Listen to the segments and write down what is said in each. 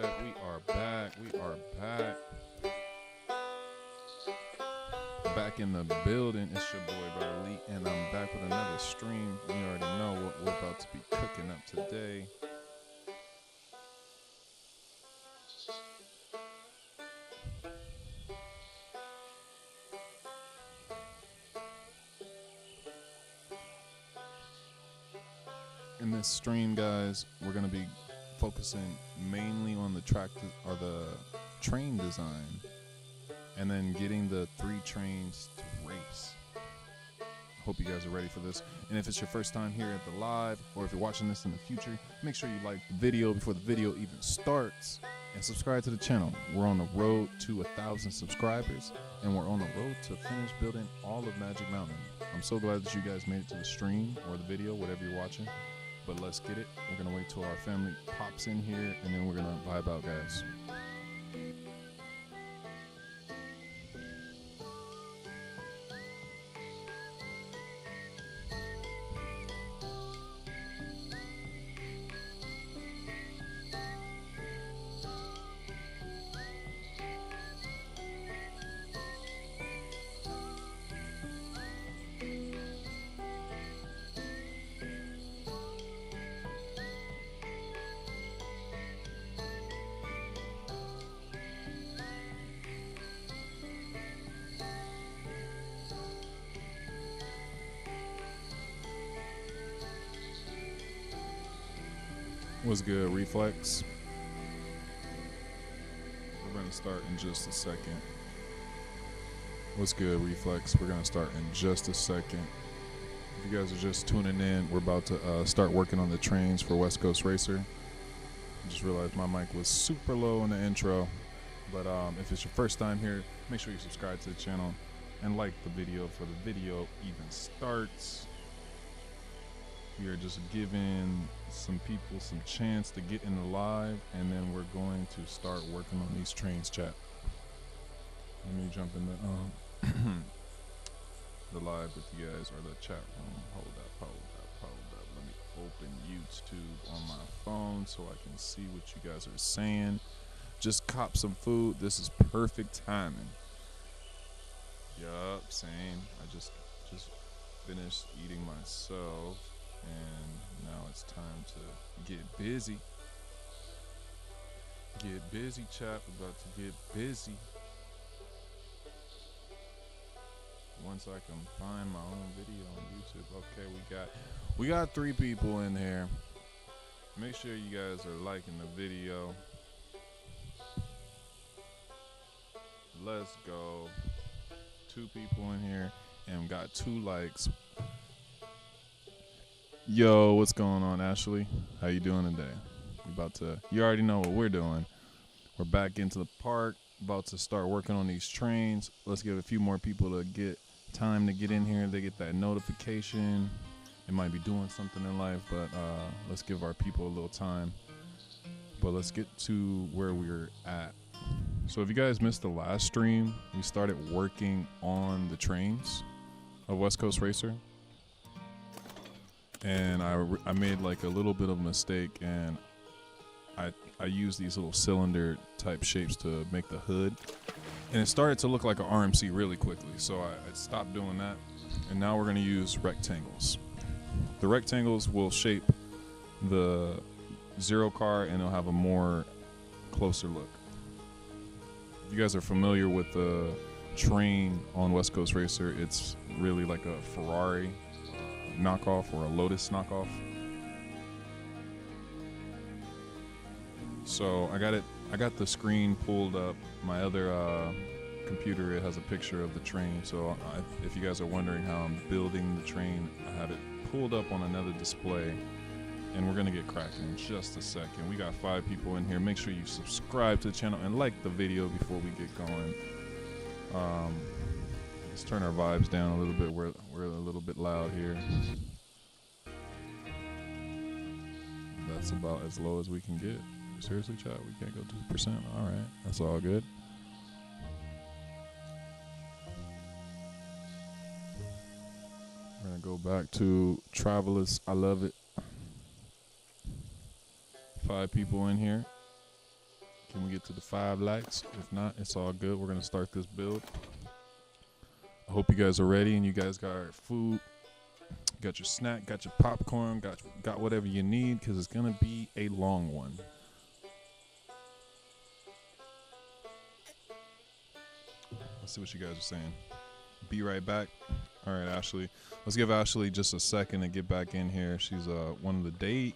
check. We are back. We are back. Back in the building. It's your boy, Brother Elite, and I'm back with another stream. You already know what we're about to be cooking up today. In this stream, guys, we're going to be focusing mainly on the track or the train design, and then getting the 3 trains to race. Hope you guys are ready for this. And if it's your first time here at the live, or if you're watching this in the future, make sure you like the video before the video even starts, and subscribe to the channel. We're on the road to 1,000 subscribers, and we're on the road to finish building all of Magic Mountain. I'm so glad that you guys made it to the stream or the video, whatever you're watching. But let's get it. We're gonna wait till our family pops in here, and then we're gonna vibe out, guys. What's good, Reflex? We're gonna start in just a second. What's good, Reflex? We're gonna start in just a second. If you guys are just tuning in, we're about to start working on the trains for West Coast Racer. I just realized my mic was super low in the intro. But if it's your first time here, make sure you subscribe to the channel and like the video before the video even starts. We are just giving some people some chance to get in the live, and then we're going to start working on these trains, chat. Let me jump in the the live with you guys, or the chat room. Hold up. Let me open YouTube on my phone so I can see what you guys are saying. Just cop some food. This is perfect timing. Yup, same. I just finished eating myself. And now it's time to get busy. Get busy, chat. We're about to get busy. Once I can find my own video on YouTube. Okay, we got 3 people in here. Make sure you guys are liking the video. Let's go. 2 people in here, and we got 2 likes. Yo, what's going on, Ashley? How you doing today? You already know what we're doing. We're back into the park, about to start working on these trains. Let's give a few more people to get time to get in here. They get that notification. They might be doing something in life, but let's give our people a little time. But let's get to where we're at. So if you guys missed the last stream, we started working on the trains of West Coast Racer. And I made like a little bit of a mistake, and I used these little cylinder type shapes to make the hood, and it started to look like an RMC really quickly, so I stopped doing that, and now we're going to use rectangles. The rectangles will shape the Zero car, and it'll have a more closer look. If you guys are familiar with the train on West Coast Racer, it's really like a Ferrari knockoff or a Lotus knockoff. So I got the screen pulled up. My other computer, it has a picture of the train. So if you guys are wondering how I'm building the train, I have it pulled up on another display, and we're gonna get cracking in just a second. We got 5 people in here. Make sure you subscribe to the channel and like the video before we get going. Let's turn our vibes down a little bit. We're a little bit loud here. That's about as low as we can get. Seriously, chat, we can't go 2%. All right, that's all good. We're gonna go back to Travelers. I love it. 5 people in here. Can we get to the 5 likes? If not, it's all good. We're gonna start this build. I hope you guys are ready and you guys got food, got your snack, got your popcorn, got whatever you need, because it's gonna be a long one. Let's see what you guys are saying. Be right back. All right, Ashley. Let's give Ashley just a second to get back in here. She's one of the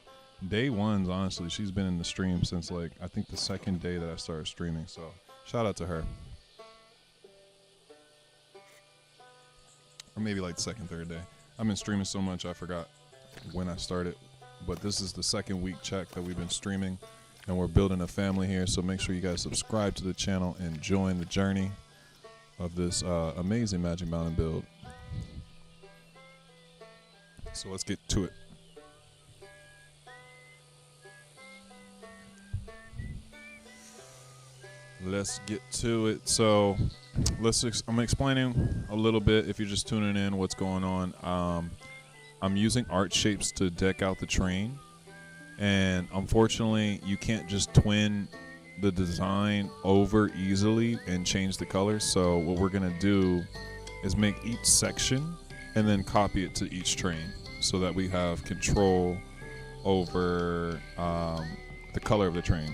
day ones, honestly. She's been in the stream since, like, I think the second day that I started streaming. So shout out to her. Or maybe like the second, third day. I've been streaming so much I forgot when I started. But this is the second week check that we've been streaming. And we're building a family here. So make sure you guys subscribe to the channel and join the journey of this amazing Magic Mountain build. So let's get to it. Let's get to it. So I'm explaining a little bit, if you're just tuning in, what's going on. I'm using art shapes to deck out the train, and unfortunately you can't just twin the design over easily and change the colors. So what we're gonna do is make each section and then copy it to each train so that we have control over the color of the train.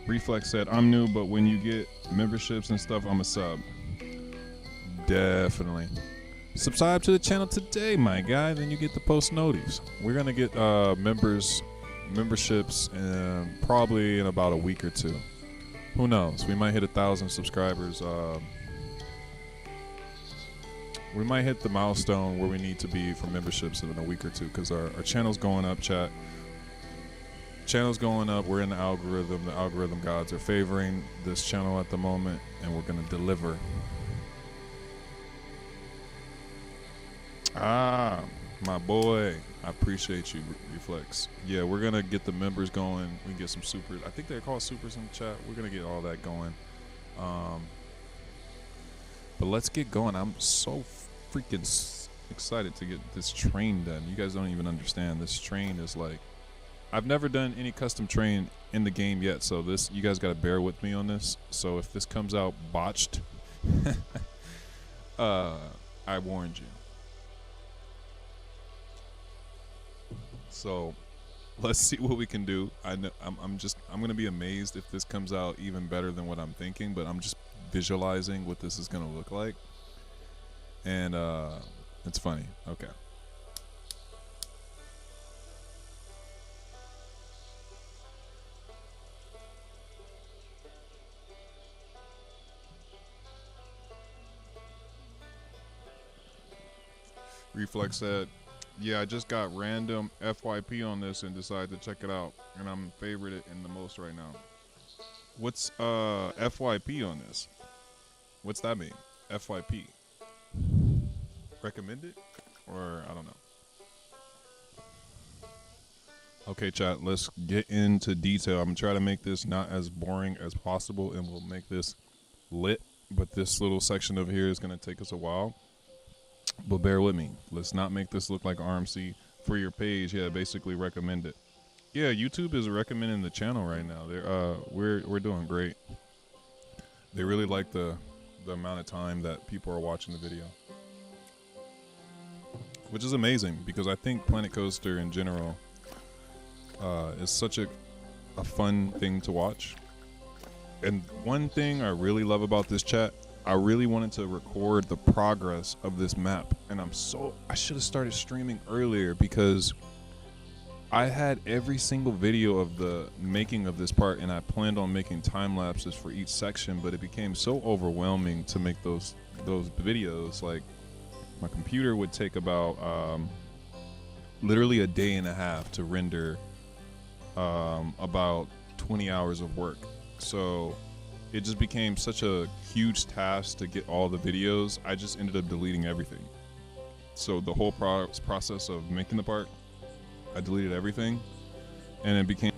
Reflex said, I'm new, but when you get memberships and stuff, I'm a sub. Definitely. Subscribe to the channel today, my guy, then you get the post notice. We're gonna get memberships probably in about a week or two. Who knows? We might hit 1,000 subscribers. We might hit the milestone where we need to be for memberships in a week or two, because our channel's going up, chat. Channel's going up. We're in the algorithm. The algorithm gods are favoring this channel at the moment, and we're going to deliver. Ah, my boy. I appreciate you, Reflex. Yeah, we're going to get the members going. We can get some supers. I think they're called supers in the chat. We're going to get all that going. But let's get going. I'm so freaking excited to get this train done. You guys don't even understand. This train is like, I've never done any custom train in the game yet, so this, you guys got to bear with me on this. So if this comes out botched, I warned you. So let's see what we can do. I know I'm gonna be amazed if this comes out even better than what I'm thinking, but I'm just visualizing what this is gonna look like, and it's funny. Okay. Reflex said, yeah, I just got random FYP on this and decided to check it out, and I'm favorite it in the most right now. What's FYP on this? What's that mean? FYP? Recommended? Or I don't know. Okay, chat, let's get into detail. I'm gonna try to make this not as boring as possible, and we'll make this lit, but this little section over here is gonna take us a while. But bear with me. Let's not make this look like RMC. For your page, yeah, basically recommend it. Yeah, YouTube is recommending the channel right now. They're we're doing great. They really like the amount of time that people are watching the video, which is amazing, because I think Planet Coaster in general is such a fun thing to watch. And one thing I really love about this chat, I really wanted to record the progress of this map, and I should have started streaming earlier, because I had every single video of the making of this part, and I planned on making time lapses for each section, but it became so overwhelming to make those videos. Like, my computer would take about literally a day and a half to render about 20 hours of work. So it just became such a huge task to get all the videos. I just ended up deleting everything. So the whole process of making the part, I deleted everything, and it became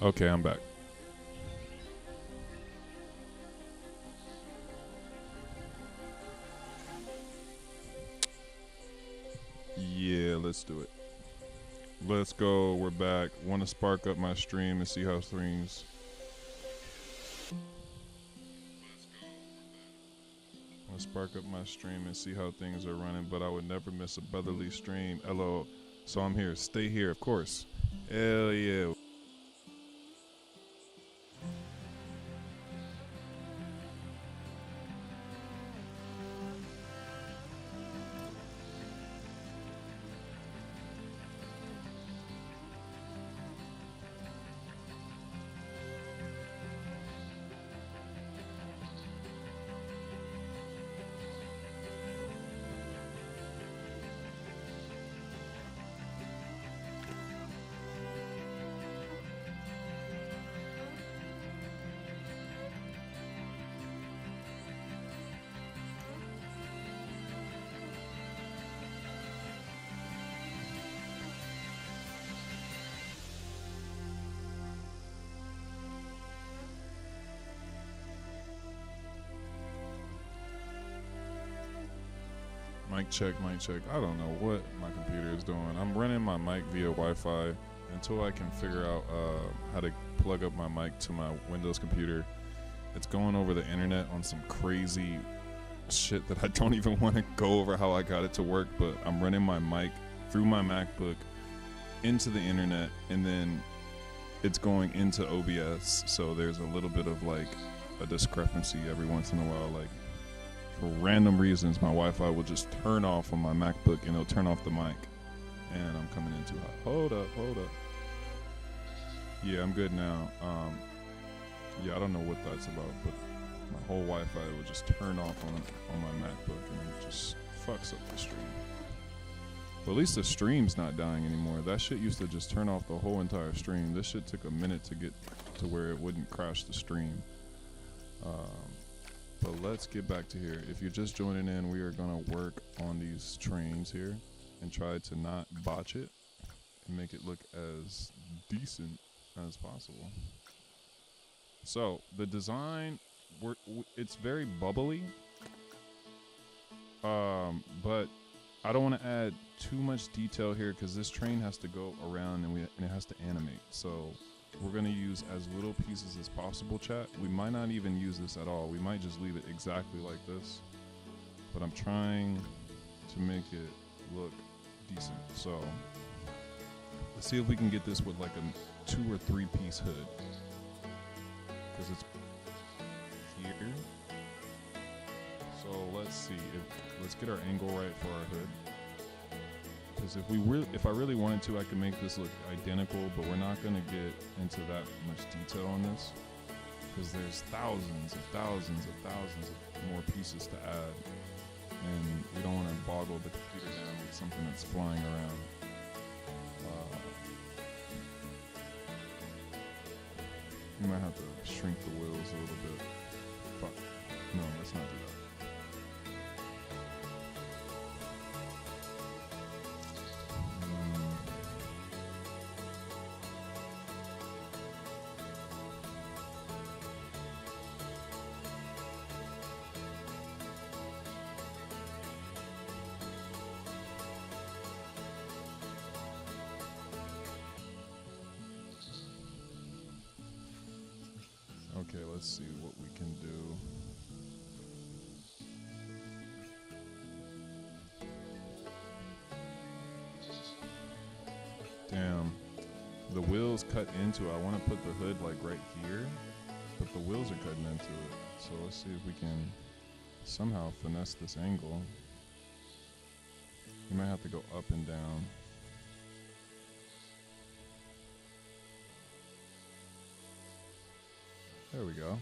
Okay, I'm back. Yeah, let's do it. Let's go. We're back. Want to spark up my stream and see how streams. Want to spark up my stream and see how things are running, but I would never miss a brotherly stream. LO. So I'm here. Stay here, of course. Hell yeah. Mic check, mic check. I don't know what my computer is doing. I'm running my mic via Wi-Fi until I can figure out how to plug up my mic to my Windows computer. It's going over the internet on some crazy shit that I don't even want to go over how I got it to work, but I'm running my mic through my MacBook into the internet, and then it's going into OBS, so there's a little bit of like a discrepancy every once in a while. Like, for random reasons, my Wi-Fi will just turn off on my MacBook and it'll turn off the mic, and I'm coming in too hot. Hold up. Yeah, I'm good now. Yeah, I don't know what that's about, but my whole Wi-Fi will just turn off on my MacBook, and it just fucks up the stream. But at least the stream's not dying anymore. That shit used to just turn off the whole entire stream. This shit took a minute to get to where it wouldn't crash the stream. But let's get back to here. If you're just joining in, we are going to work on these trains here and try to not botch it and make it look as decent as possible. So the design, it's very bubbly, but I don't want to add too much detail here because this train has to go around and it has to animate. So we're going to use as little pieces as possible, chat. We might not even use this at all. We might just leave it exactly like this. But I'm trying to make it look decent. So let's see if we can get this with like a 2 or 3 piece hood. Because it's here. So let's see. Let's get our angle right for our hood. Because if I really wanted to, I could make this look identical, but we're not going to get into that much detail on this because there's thousands of more pieces to add, and we don't want to boggle the computer down with something that's flying around. You might have to shrink the wheels a little bit. Fuck. No, let's not do that. Okay, let's see what we can do. Damn. The wheels cut into it. I want to put the hood like right here, but the wheels are cutting into it. So let's see if we can somehow finesse this angle. You might have to go up and down. There we go.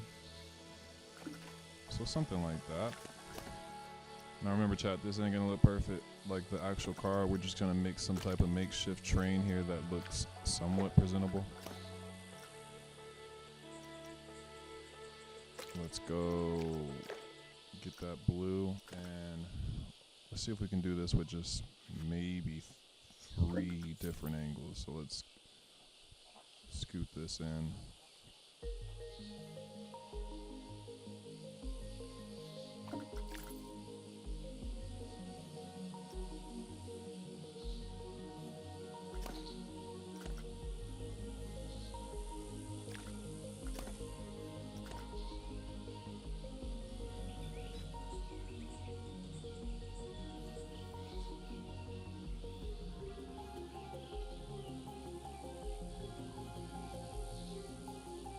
So something like that. Now remember, chat, this ain't gonna look perfect like the actual car. We're just gonna make some type of makeshift train here that looks somewhat presentable. Let's go get that blue, and let's see if we can do this with just maybe 3 different angles. So let's Scoot this in.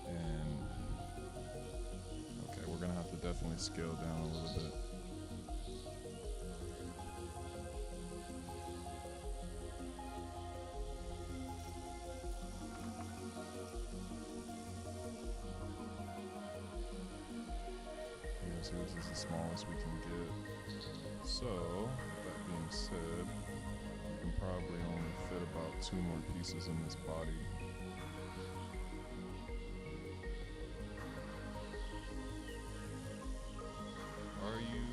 And okay, we're gonna have to definitely scale down a little bit. Yeah, so this is the smallest we can get. So, with that being said, you can probably only fit about 2 more pieces in this body. Are you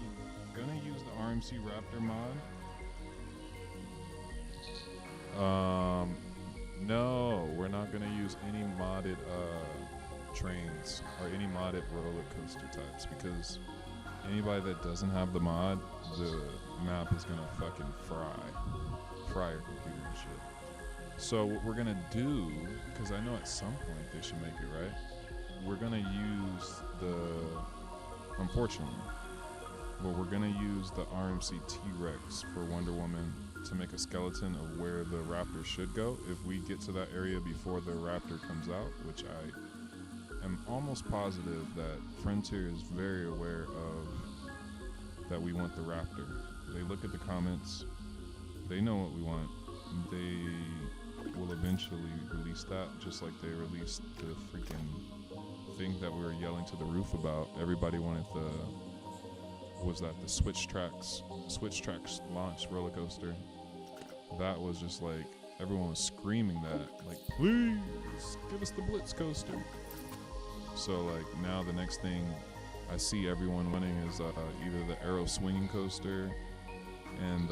gonna use the RMC Raptor mod? No, we're not gonna use any modded trains or any modded roller coaster types because anybody that doesn't have the mod, the map is gonna fucking fry your computer and shit. So what we're gonna do, because I know at some point they should make it right, we're gonna use unfortunately, but we're gonna use the RMC T-Rex for Wonder Woman to make a skeleton of where the Raptor should go if we get to that area before the Raptor comes out, which I am almost positive that Frontier is very aware of that we want the Raptor. They look at the comments, they know what we want. They will eventually release that, just like they released the freaking thing that we were yelling to the roof about. Everybody wanted the Switch Tracks launch roller coaster. That was just like everyone was screaming that, like, please give us the Blitz coaster. So like now the next thing I see everyone winning is either the Arrow swinging coaster and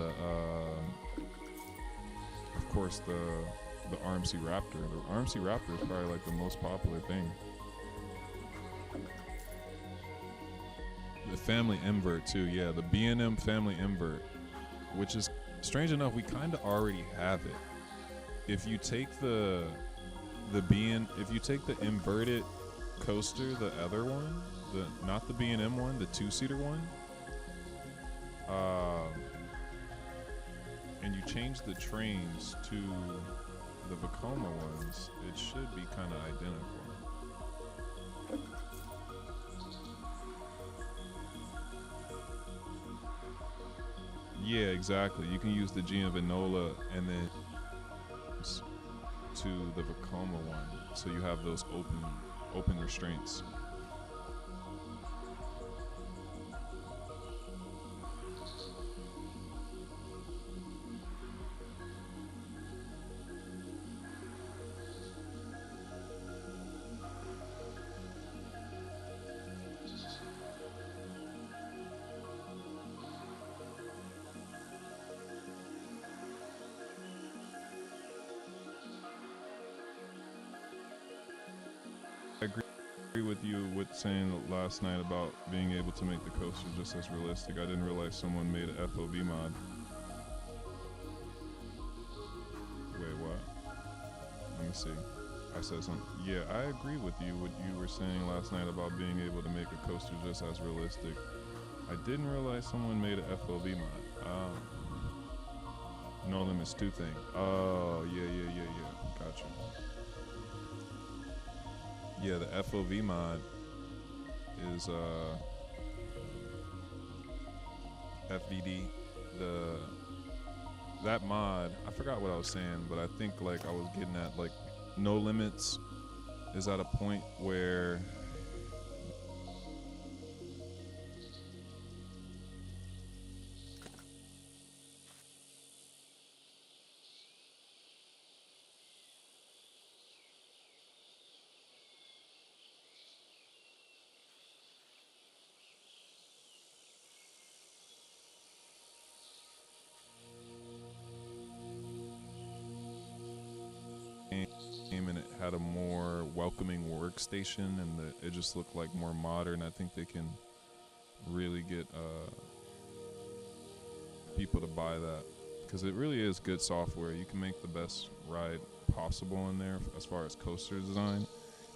of course the RMC Raptor. The RMC Raptor is probably like the most popular thing. The family invert too, yeah, the B&M family invert, which is strange enough we kind of already have it. If you take the inverted coaster, the other one, not the B&M one, the 2-seater one, and you change the trains to the Vekoma ones, it should be kind of identical. Yeah, exactly. You can use the Giovanola and then to the Vekoma one, so you have those open restraints. I agree with you with saying last night about being able to make the coaster just as realistic. I didn't realize someone made an FOV mod. Wait, what? Let me see. I said something. Yeah, I agree with you what you were saying last night about being able to make a coaster just as realistic. I didn't realize someone made an FOV mod. No Limits 2 thing. Oh, yeah. Gotcha. Yeah, the FOV mod is FVD. That mod, I forgot what I was saying, but I think like I was getting at like No Limits is at a point where and it had a more welcoming workstation, and it just looked like more modern. I think they can really get people to buy that, because it really is good software. You can make the best ride possible in there as far as coaster design.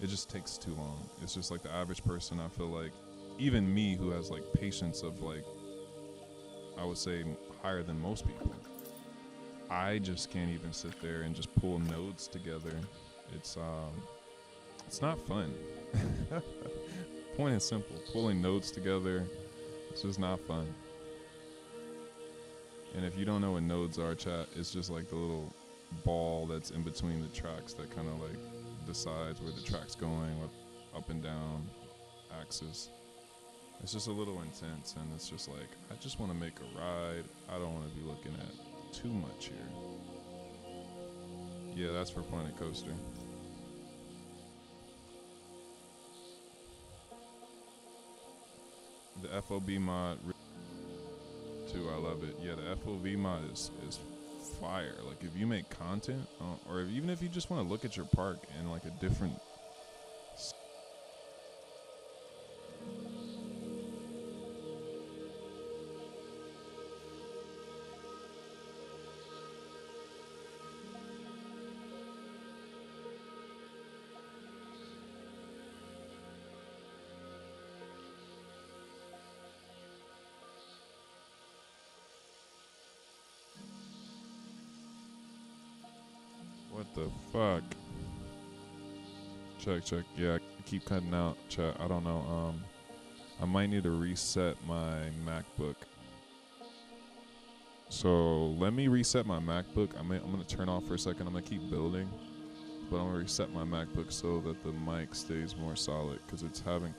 It just takes too long. It's just like the average person, I feel like, even me who has like patience of like, I would say higher than most people, I just can't even sit there and just pull nodes together. It's not fun. Point is simple. Pulling nodes together, it's just not fun. And if you don't know what nodes are, chat, it's just like the little ball that's in between the tracks that kind of like decides where the track's going with up and down axis. It's just a little intense, and it's just like, I just want to make a ride. I don't want to be looking at too much here. Yeah, that's for Planet Coaster. The FOB mod too, I love it. Yeah, the FOV mod is fire. Like, if you make content, or even if you just want to look at your park in like a different what the fuck? Check. Yeah, I keep cutting out, chat. I don't know. I might need to reset my MacBook. So let me reset my MacBook. I'm gonna turn off for a second. I'm gonna keep building, but I'm gonna reset my MacBook so that the mic stays more solid, because it's having.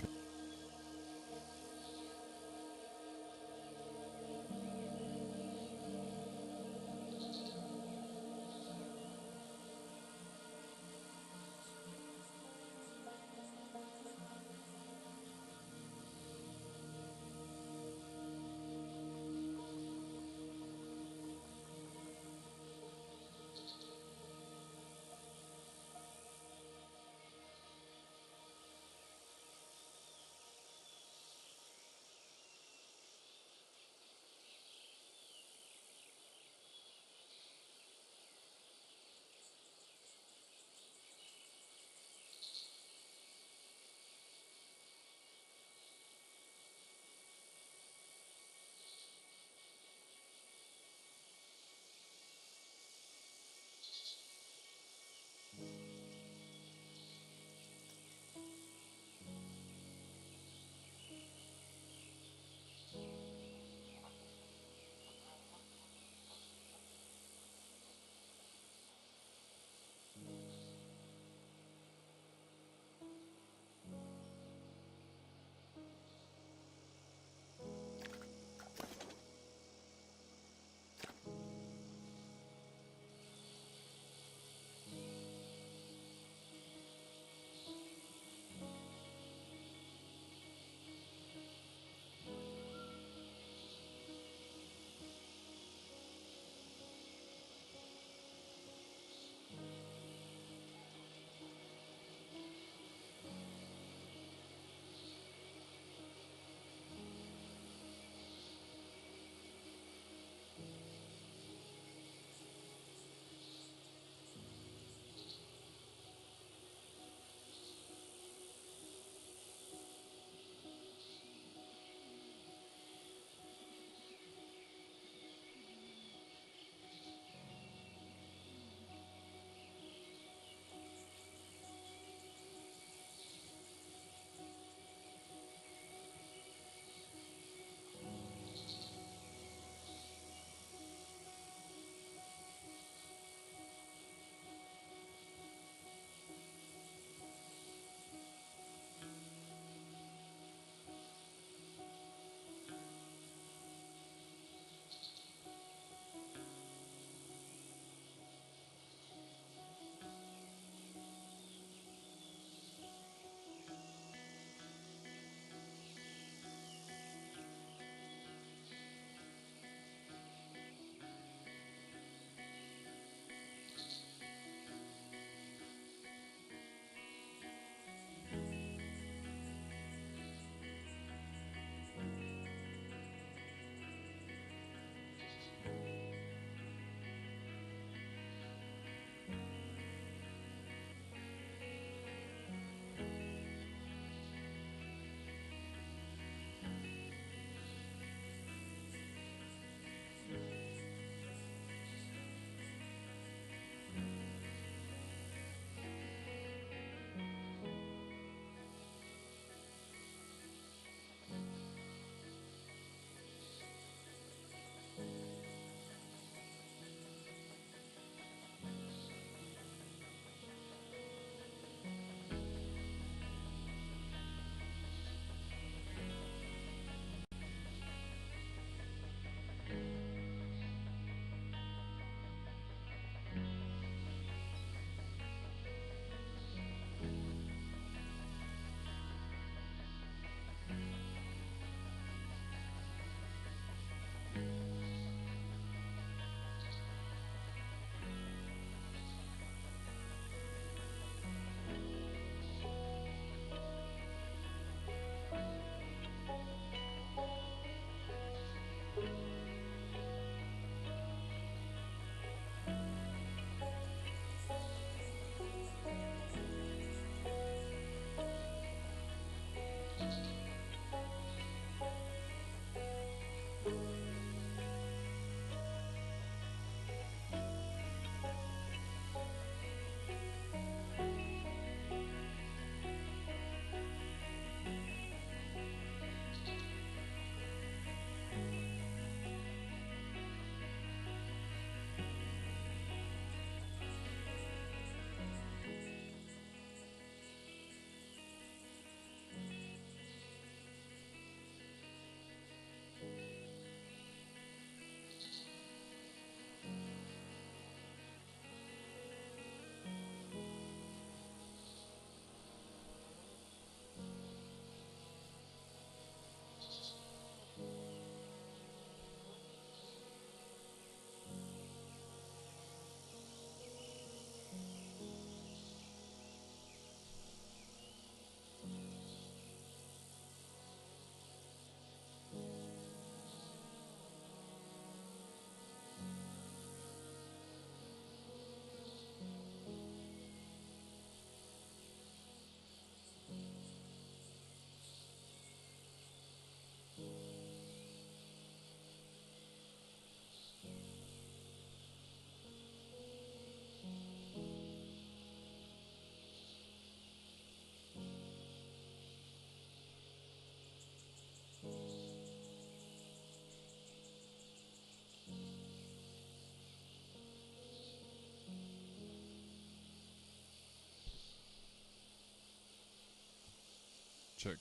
Check.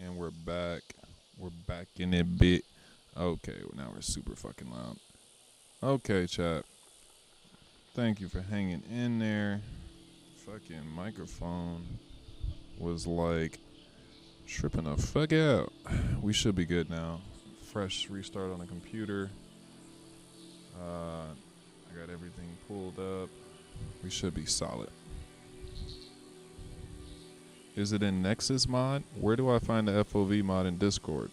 And we're back. We're back in it bit. Okay, now we're super fucking loud. Okay, chat. Thank you for hanging in there. Fucking microphone was like tripping the fuck out. We should be good now. Fresh restart on the computer. I got everything pulled up. We should be solid. Is it in Nexus mod? Where do I find the FOV mod in Discord?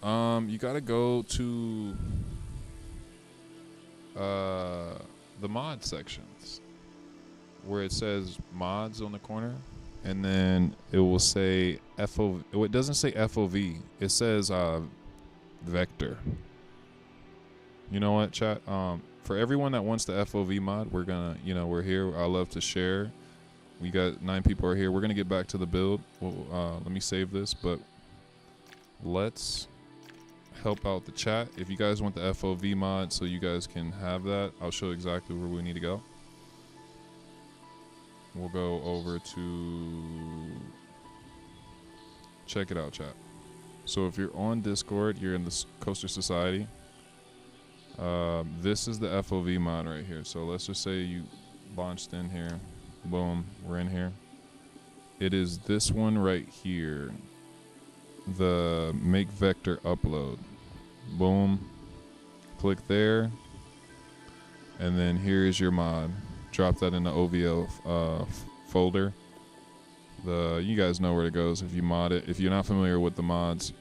You gotta go to the mod sections where it says mods on the corner, and then it will say FOV. It doesn't say FOV. It says vector. You know what, chat? For everyone that wants the FOV mod, we're gonna, we're here. I love to share. We got 9 people are here. We're gonna get back to the build. Well, let me save this, but let's help out the chat. If you guys want the FOV mod, so you guys can have that, I'll show exactly where we need to go. We'll go over to check it out, chat. So if you're on Discord, you're in the Coaster Society. This is the FOV mod right here. So let's just say you launched in here. Boom, we're in here. It is this one right here. The make vector upload. Boom. Click there. And then here is your mod. Drop that in the OVL folder. You guys know where it goes if you mod it. If you're not familiar with the mods,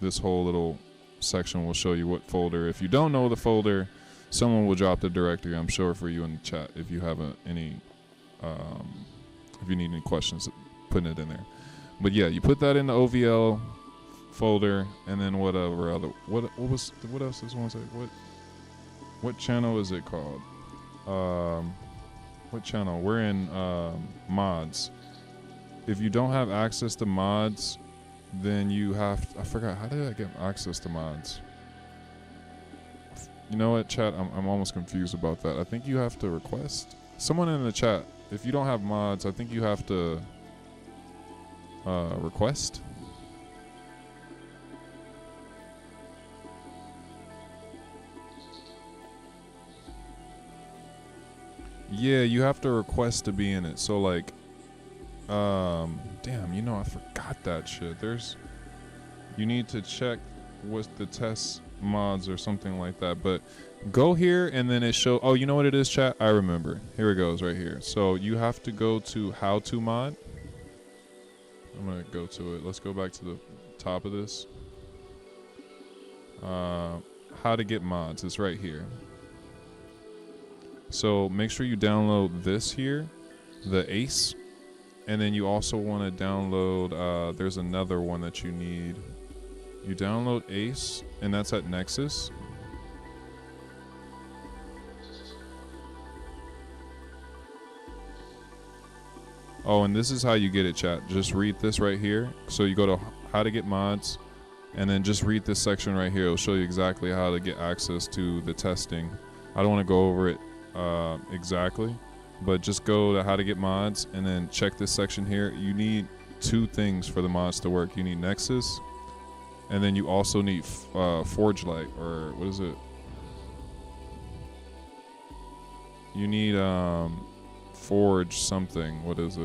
this whole little section will show you what folder. If you don't know the folder, someone will drop the directory, I'm sure, for you in the chat if you have if you need any questions, putting it in there. But yeah, you put that in the OVL folder, and then whatever other what else does one say? What channel is it called? What channel? We're in mods. If you don't have access to mods, then you have I forgot, how did I get access to mods? You know what, chat? I'm almost confused about that. I think you have to request. Someone in the chat, if you don't have mods, I think you have to request. Yeah, you have to request to be in it. So like, damn, I forgot that shit. You need to check with the test mods or something like that. But go here and then it show. Oh, you know what it is, chat? I remember. Here it goes right here. So you have to go to how to mod. I'm gonna go to it. Let's go back to the top of this. How to get mods. It's right here. So make sure you download this here, the ACE, and then you also want to download, there's another one that you need. You download ACE, and that's at Nexus. Oh, and this is how you get it, chat. Just read this right here. So you go to how to get mods, and then just read this section right here. It'll show you exactly how to get access to the testing. I don't want to go over it exactly, but just go to how to get mods and then check this section here. You need 2 things for the mods to work. You need Nexus, and then you also need Forge Light, or what is it? You need Forge something. What is it?